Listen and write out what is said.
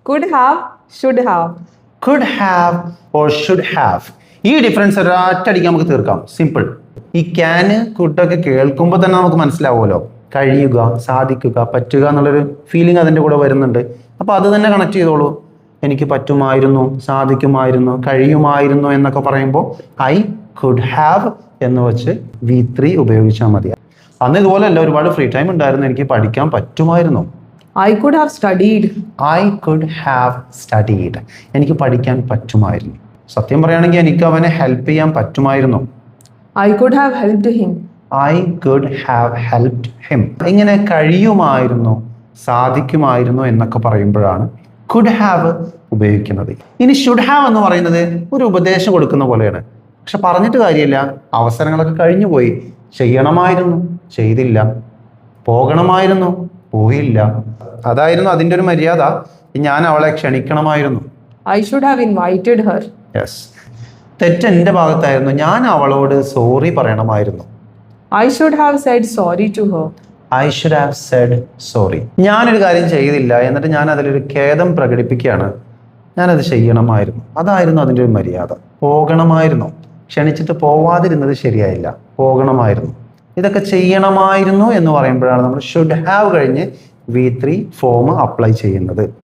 Could have, should have. Could have or should have. ഈ difference ഒരൊറ്റയടിക്ക് നമുക്ക് തീർക്കാം. Simple. ഈ ക്യാന് കുട്ടൊക്കെ കേൾക്കുമ്പോൾ തന്നെ നമുക്ക് മനസ്സിലാവുമല്ലോ. കഴിയുക, സാധിക്കുക, പറ്റുക എന്നുള്ളൊരു ഫീലിംഗ് അതിൻ്റെ കൂടെ വരുന്നുണ്ട്. അപ്പോൾ അത് തന്നെ കണക്ട് ചെയ്തോളൂ. എനിക്ക് പറ്റുമായിരുന്നു, സാധിക്കുമായിരുന്നു, കഴിയുമായിരുന്നു എന്നൊക്കെ പറയുമ്പോൾ ഐ കുഡ് ഹാവ് എന്ന് വെച്ച് V3 ഉപയോഗിച്ചാൽ മതി. അന്ന് ഇതുപോലെയല്ല, ഒരുപാട് ഫ്രീ ടൈം ഉണ്ടായിരുന്നു, എനിക്ക് പഠിക്കാൻ പറ്റുമായിരുന്നു. I could have studied. I could have studied. എനിക്ക് പഠിക്കാൻ പറ്റുമായിരുന്നു. സത്യം പറയുകയാണെങ്കിൽ എനിക്ക് അവനെ ഹെൽപ്പ് ചെയ്യാൻ പറ്റുമായിരുന്നു. I could have helped him. I could have helped him. ഇങ്ങനെ കഴിയുമായിരുന്നു, സാധിക്കുമായിരുന്നു എന്നൊക്കെ പറയുമ്പോഴാണ് കുഡ് ഹാവ് ഉപയോഗിക്കുന്നത്. ഇനി ഷുഡ് ഹാവ് എന്ന് പറയുന്നത് ഒരു ഉപദേശം കൊടുക്കുന്ന പോലെയാണ്. പക്ഷെ പറഞ്ഞിട്ട് കാര്യമില്ല, അവസരങ്ങളൊക്കെ കഴിഞ്ഞു പോയി. ചെയ്യണമായിരുന്നു, ചെയ്തില്ല. പോകണമായിരുന്നു, പോയില്ല. അതായിരുന്നു അതിൻ്റെ ഒരു മര്യാദ. ഞാൻ അവളെ ക്ഷണിക്കണമായിരുന്നു. I should have invited her. Yes, തെറ്റ് എൻ്റെ ഭാഗത്തായിരുന്നു. ഞാൻ അവളോട് സോറി പറയണമായിരുന്നു. I should have said sorry to her. I should have said sorry. ഞാനൊരു കാര്യം ചെയ്തില്ല, എന്നിട്ട് ഞാൻ അതിലൊരു ഖേദം പ്രകടിപ്പിക്കുകയാണ്. ഞാനത് ചെയ്യണമായിരുന്നു. അതായിരുന്നു അതിൻ്റെ ഒരു മര്യാദ. പോകണമായിരുന്നു, ക്ഷണിച്ചിട്ട് പോവാതിരുന്നത് ശരിയായില്ല. പോകണമായിരുന്നു. ഇതൊക്കെ ചെയ്യണമായിരുന്നു എന്ന് പറയുമ്പോഴാണ് നമ്മൾ ഷുഡ് ഹാവ് കഴിഞ്ഞ് V3 ഫോം അപ്ലൈ ചെയ്യുന്നത്.